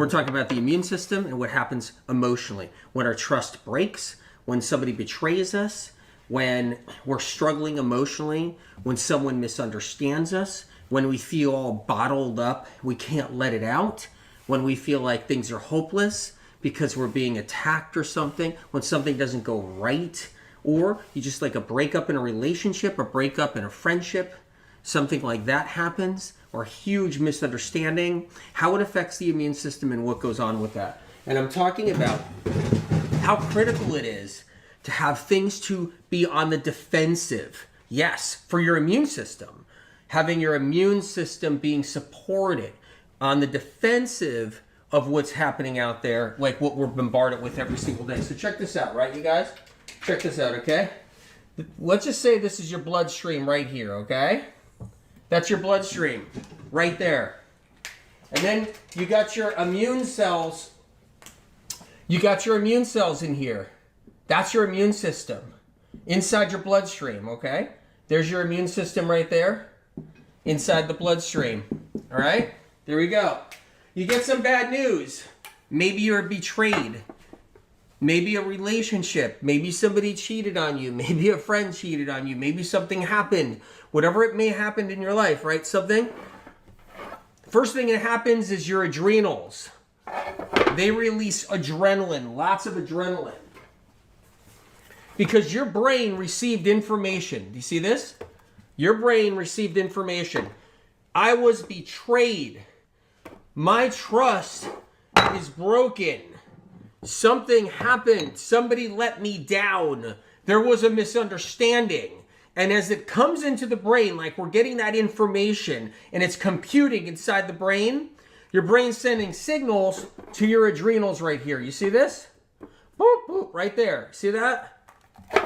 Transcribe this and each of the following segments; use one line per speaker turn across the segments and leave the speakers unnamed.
We're talking about the immune system and what happens emotionally. When our trust breaks, when somebody betrays us, when we're struggling emotionally, when someone misunderstands us, when we feel all bottled up, we can't let it out, when we feel like things are hopeless because we're being attacked or something, when something doesn't go right, or you just like a breakup in a relationship, a breakup in a friendship, something like that happens, or a huge misunderstanding, how it affects the immune system and what goes on with that. And I'm talking about how critical it is to have things to be on the defensive. Yes, for your immune system. Having your immune system being supported on the defensive of what's happening out there, like what we're bombarded with every single day. So check this out, right, you guys? Check this out, okay? Let's just say this is your bloodstream right here, okay? That's your bloodstream right there. And then you got your immune cells. You got your immune cells in here. That's your immune system inside your bloodstream, okay? There's your immune system right there inside the bloodstream. All right? There we go. You get some bad news. Maybe you're betrayed. Maybe a relationship. Maybe somebody cheated on you. Maybe a friend cheated on you. Maybe something happened. Whatever it may happen in your life, right? Something. First thing that happens is your adrenals. They release adrenaline. Lots of adrenaline. Because your brain received information. Do you see this? Your brain received information. I was betrayed. My trust is broken. Something happened. Somebody let me down. There was a misunderstanding. And as it comes into the brain, like we're getting that information and it's computing inside the brain, your brain's sending signals to your adrenals right here. You see this? Boop, boop, right there. See that?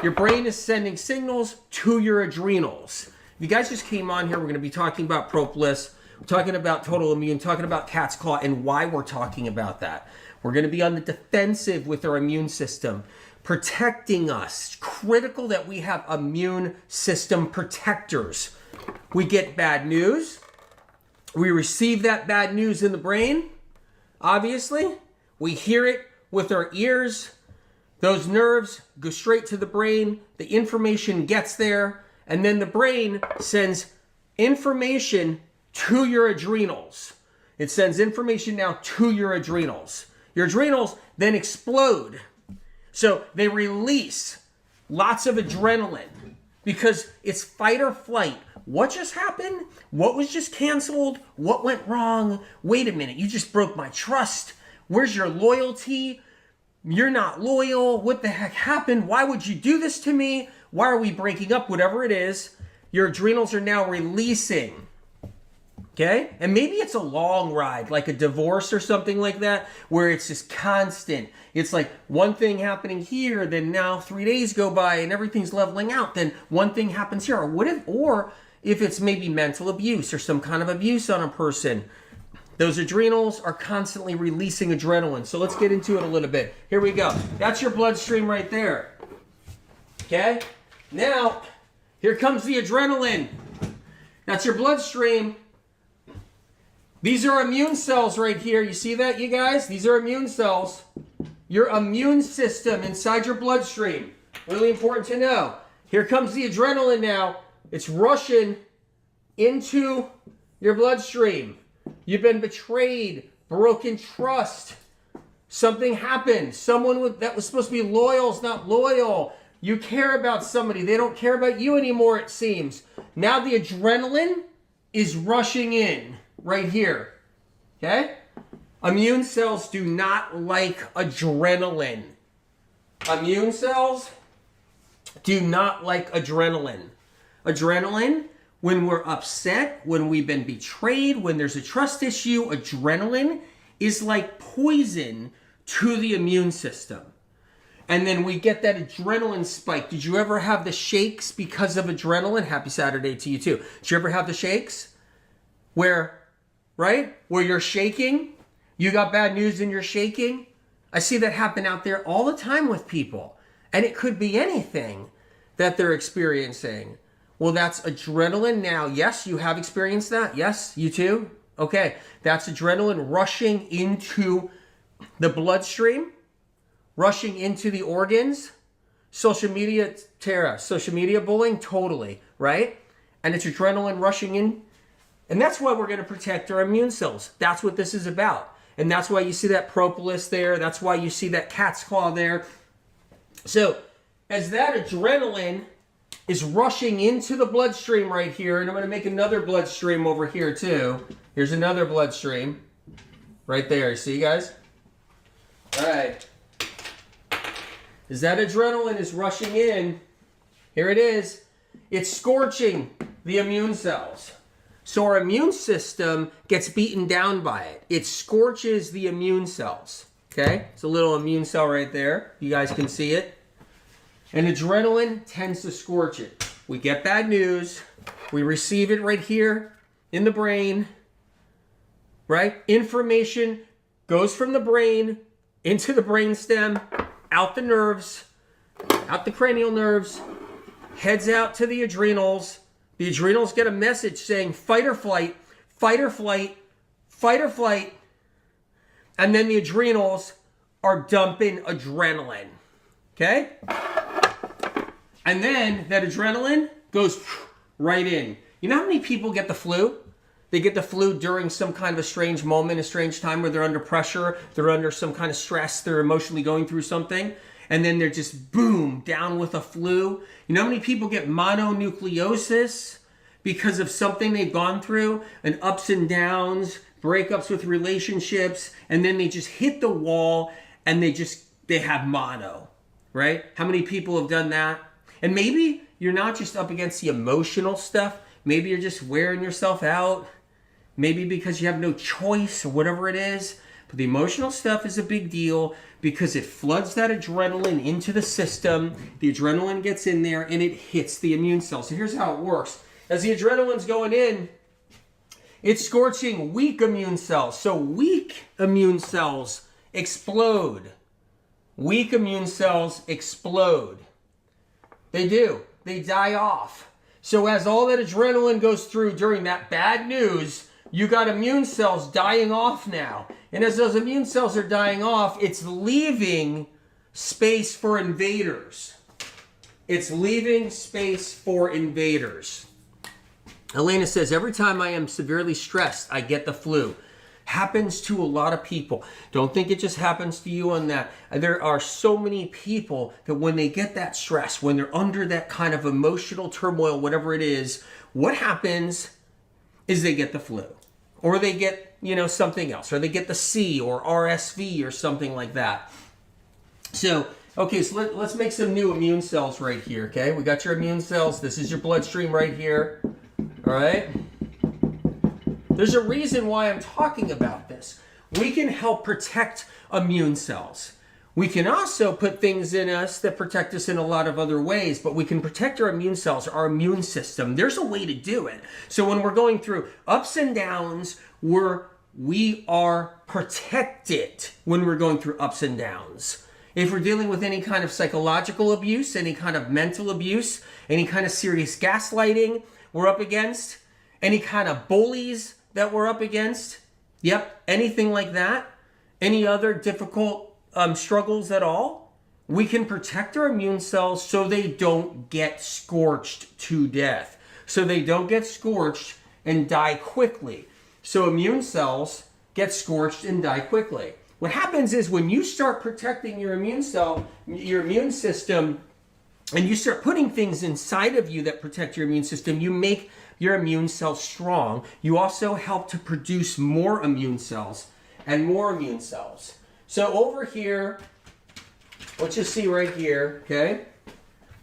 Your brain is sending signals to your adrenals. If you guys just came on here, we're going to be talking about propolis. We're talking about total immune, talking about cat's claw, and why we're talking about that. We're going to be on the defensive with our immune system, protecting us. Critical that we have immune system protectors. We get bad news. We receive that bad news in the brain, obviously. We hear it with our ears. Those nerves go straight to the brain. The information gets there. And then the brain sends information to your adrenals. It sends information now to your adrenals. Your adrenals then explode. So they release lots of adrenaline because it's fight or flight. What just happened? What was just canceled? What went wrong? Wait a minute, you just broke my trust. Where's your loyalty? You're not loyal. What the heck happened? Why would you do this to me? Why are we breaking up? Whatever it is, your adrenals are now releasing. Okay? And maybe it's a long ride, like a divorce or something like that, where it's just constant. It's like one thing happening here, then now 3 days go by and everything's leveling out. Then one thing happens here. Or if it's maybe mental abuse or some kind of abuse on a person, those adrenals are constantly releasing adrenaline. So let's get into it a little bit. Here we go. That's your bloodstream right there. Okay? Now, here comes the adrenaline. That's your bloodstream. These are immune cells right here. You see that, you guys? These are immune cells. Your immune system inside your bloodstream. Really important to know. Here comes the adrenaline now. It's rushing into your bloodstream. You've been betrayed, broken trust. Something happened. Someone that was supposed to be loyal is not loyal. You care about somebody. They don't care about you anymore, it seems. Now the adrenaline is rushing in. Right here, okay? Immune cells do not like adrenaline. Immune cells do not like adrenaline. Adrenaline, when we're upset, when we've been betrayed, when there's a trust issue, adrenaline is like poison to the immune system. And then we get that adrenaline spike. Did you ever have the shakes because of adrenaline? Happy Saturday to you too. Did you ever have the shakes? Where you're shaking, you got bad news and you're shaking. I see that happen out there all the time with people. And it could be anything that they're experiencing. Well, that's adrenaline now. Yes, you have experienced that. Yes, you too. Okay, that's adrenaline rushing into the bloodstream, rushing into the organs. Social media, Tara, social media bullying, totally, right? And it's adrenaline rushing in. And that's why we're going to protect our immune cells. That's what this is about. And that's why you see that propolis there. That's why you see that cat's claw there. So as that adrenaline is rushing into the bloodstream right here, and I'm going to make another bloodstream over here too. Here's another bloodstream right there. You see, guys? All right. As that adrenaline is rushing in, here it is. It's scorching the immune cells. So our immune system gets beaten down by it. It scorches the immune cells. Okay? It's a little immune cell right there. You guys can see it. And adrenaline tends to scorch it. We get bad news. We receive it right here in the brain. Right? Information goes from the brain into the brainstem, out the nerves, out the cranial nerves, heads out to the adrenals. The adrenals get a message saying fight or flight, fight or flight, fight or flight. And then the adrenals are dumping adrenaline. Okay? And then that adrenaline goes right in. You know how many people get the flu? They get the flu during some kind of a strange moment, a strange time where they're under pressure, they're under some kind of stress, they're emotionally going through something, and then they're just boom, down with a flu. You know how many people get mononucleosis because of something they've gone through, and ups and downs, breakups with relationships, and then they just hit the wall and they have mono, right? How many people have done that? And maybe you're not just up against the emotional stuff, maybe you're just wearing yourself out. Maybe because you have no choice or whatever it is. But the emotional stuff is a big deal because it floods that adrenaline into the system. The adrenaline gets in there and it hits the immune cells. So here's how it works. As the adrenaline's going in, it's scorching weak immune cells. So weak immune cells explode. Weak immune cells explode. They do. They die off. So as all that adrenaline goes through during that bad news, you got immune cells dying off now. And as those immune cells are dying off, it's leaving space for invaders. It's leaving space for invaders. Elena says, every time I am severely stressed, I get the flu. Happens to a lot of people. Don't think it just happens to you on that. There are so many people that when they get that stress, when they're under that kind of emotional turmoil, whatever it is, what happens is they get the flu. Or they get, something else. Or they get the C or RSV or something like that. So, okay, so let's make some new immune cells right here, okay? We got your immune cells. This is your bloodstream right here. All right? There's a reason why I'm talking about this. We can help protect immune cells. We can also put things in us that protect us in a lot of other ways, but we can protect our immune cells, our immune system. There's a way to do it. So when we're going through ups and downs, we are protected when we're going through ups and downs. If we're dealing with any kind of psychological abuse, any kind of mental abuse, any kind of serious gaslighting we're up against, any kind of bullies that we're up against, anything like that, any other difficult struggles at all, we can protect our immune cells so they don't get scorched to death. So they don't get scorched and die quickly. So immune cells get scorched and die quickly. What happens is when you start protecting your immune system, and you start putting things inside of you that protect your immune system, you make your immune cells strong. You also help to produce more immune cells and more immune cells. So over here, what you see right here, okay,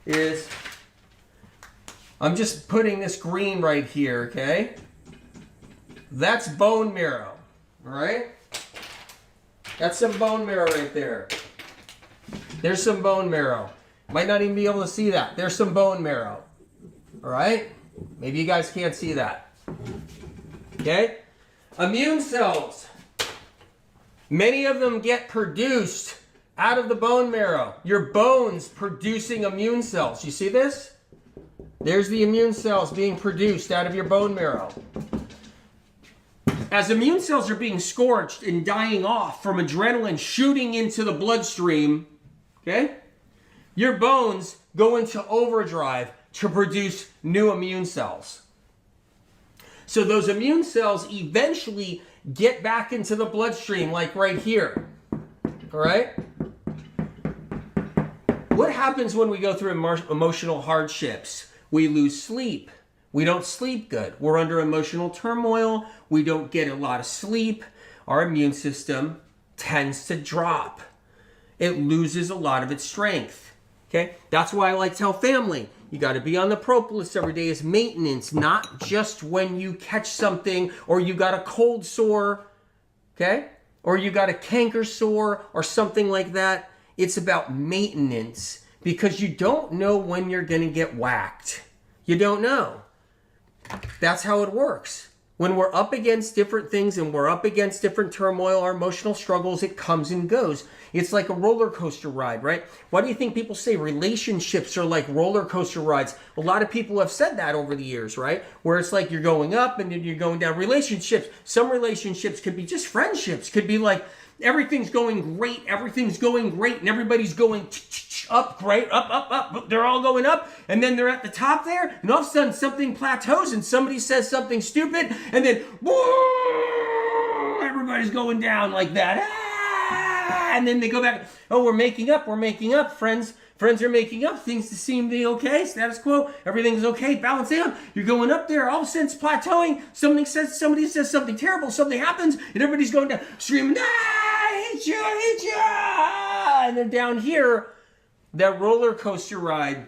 is I'm just putting this green right here, okay? That's bone marrow, all right? That's some bone marrow right there. There's some bone marrow. Might not even be able to see that. There's some bone marrow, all right? Maybe you guys can't see that, okay? Immune cells. Many of them get produced out of the bone marrow. Your bones producing immune cells. You see this? There's the immune cells being produced out of your bone marrow. as immune cells are being scorched and dying off from adrenaline shooting into the bloodstream, okay, your bones go into overdrive to produce new immune cells. So those immune cells eventually get back into the bloodstream, like right here, all right? What happens when we go through emotional hardships? We lose sleep. We don't sleep good. We're under emotional turmoil. We don't get a lot of sleep. Our immune system tends to drop. It loses a lot of its strength. Okay? That's why I like to tell family, you got to be on the propolis every day as maintenance, not just when you catch something or you got a cold sore, okay? Or you got a canker sore or something like that. It's about maintenance because you don't know when you're going to get whacked. You don't know. That's how it works. When we're up against different things and we're up against different turmoil, our emotional struggles, it comes and goes. It's like a roller coaster ride, right? Why do you think people say relationships are like roller coaster rides? A lot of people have said that over the years, right? Where it's like you're going up and then you're going down. Relationships, some relationships could be just friendships. Could be like everything's going great, and everybody's going up, great, up. They're all going up, and then they're at the top there, and all of a sudden something plateaus, and somebody says something stupid, and then whoa, everybody's going down like that. And then they go back. Oh, we're making up. Friends are making up. Things seem to be okay. Status quo. Everything's okay. Balancing out. You're going up there. All of a sudden it's plateauing. Somebody says something terrible. Something happens, and everybody's going down, screaming, I hate you. And then down here, that roller coaster ride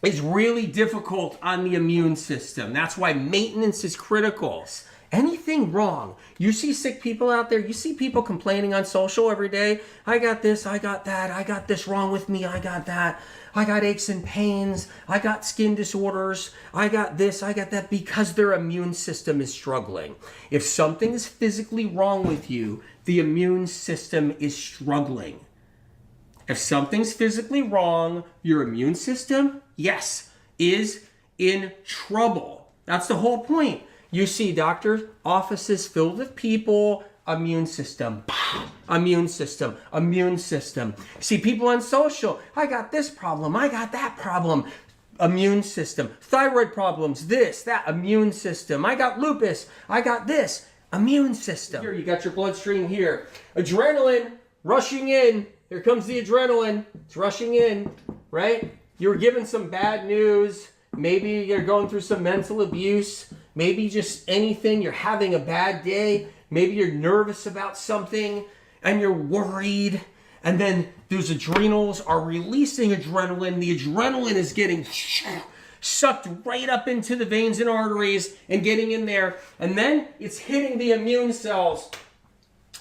is really difficult on the immune system. That's why maintenance is critical. Anything wrong? You see sick people out there, you see people complaining on social every day. I got this, I got that, I got this wrong with me, I got that. I got aches and pains, I got skin disorders, I got this, I got that, because their immune system is struggling. If something is physically wrong with you, the immune system is struggling. If something's physically wrong, your immune system, yes, is in trouble. That's the whole point. You see doctors' offices filled with people, immune system. See people on social, I got this problem, I got that problem, immune system. Thyroid problems, this, that, immune system. I got lupus, I got this, immune system. Here you got your bloodstream here. Adrenaline rushing in. Here comes the adrenaline. It's rushing in, right? You were given some bad news. Maybe you're going through some mental abuse. Maybe just anything, you're having a bad day. Maybe you're nervous about something and you're worried. And then those adrenals are releasing adrenaline. The adrenaline is getting sucked right up into the veins and arteries and getting in there. And then it's hitting the immune cells.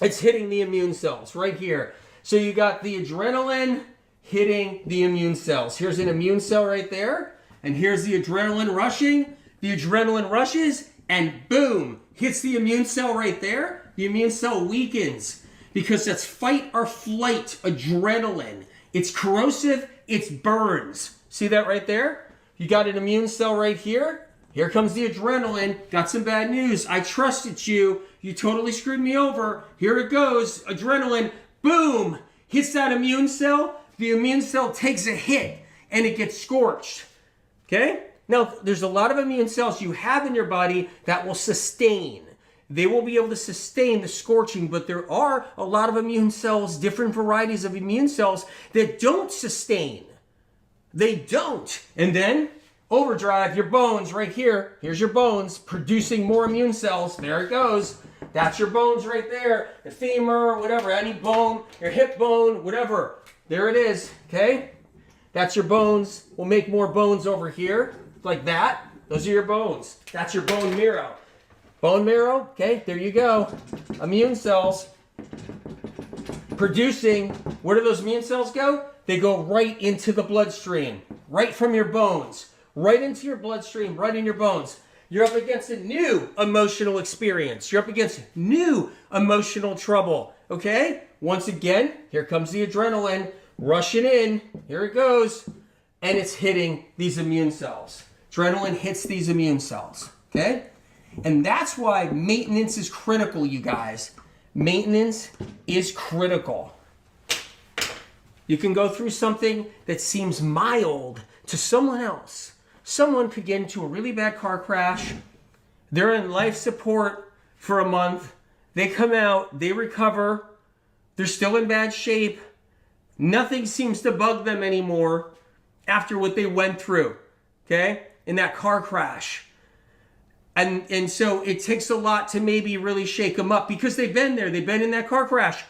It's hitting the immune cells right here. So you got the adrenaline hitting the immune cells. Here's an immune cell right there. And here's the adrenaline rushing. The adrenaline rushes and boom, hits the immune cell right there. The immune cell weakens because that's fight or flight adrenaline. It's corrosive, it burns. See that right there? You got an immune cell right here. Here comes the adrenaline. Got some bad news. I trusted you. You totally screwed me over. Here it goes. Adrenaline, boom, hits that immune cell. The immune cell takes a hit and it gets scorched. Okay? Now, there's a lot of immune cells you have in your body that will sustain. They will be able to sustain the scorching, but there are a lot of immune cells, different varieties of immune cells that don't sustain. They don't. And then, overdrive, your bones right here. Here's your bones producing more immune cells. There it goes. That's your bones right there. The femur, whatever, any bone, your hip bone, whatever. There it is, okay? That's your bones. We'll make more bones over here. Like that. Those are your bones. That's your bone marrow. Bone marrow, okay, there you go. Immune cells producing, where do those immune cells go? They go right into the bloodstream, right from your bones, right into your bloodstream, right in your bones. You're up against a new emotional experience. You're up against new emotional trouble, okay? Once again, here comes the adrenaline rushing in. Here it goes. And it's hitting these immune cells. Adrenaline hits these immune cells, okay? And that's why maintenance is critical, you guys. Maintenance is critical. You can go through something that seems mild to someone else. Someone could get into a really bad car crash. They're in life support for a month. They come out, they recover. They're still in bad shape. Nothing seems to bug them anymore after what they went through, okay, in that car crash. And so it takes a lot to maybe really shake them up because they've been there. They've been in that car crash.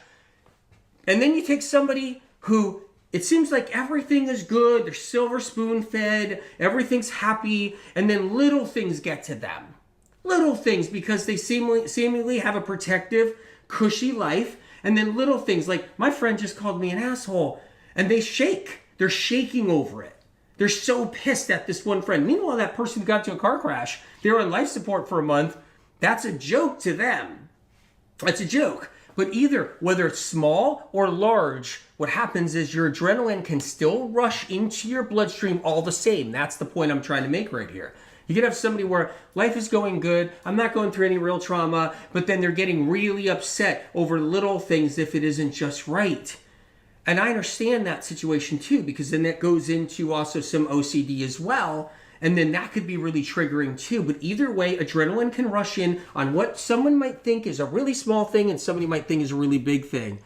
And then you take somebody who it seems like everything is good. They're silver spoon fed. Everything's happy. And then little things get to them. Little things because they seemingly have a protective, cushy life. And then little things like my friend just called me an asshole. And they shake. They're shaking over it. They're so pissed at this one friend. Meanwhile, that person who got into a car crash, they were on life support for a month. That's a joke to them. That's a joke. But either, whether it's small or large, what happens is your adrenaline can still rush into your bloodstream all the same. That's the point I'm trying to make right here. You could have somebody where life is going good, I'm not going through any real trauma, but then they're getting really upset over little things if it isn't just right. And I understand that situation too, because then that goes into also some OCD as well. And then that could be really triggering too. But either way, adrenaline can rush in on what someone might think is a really small thing and somebody might think is a really big thing.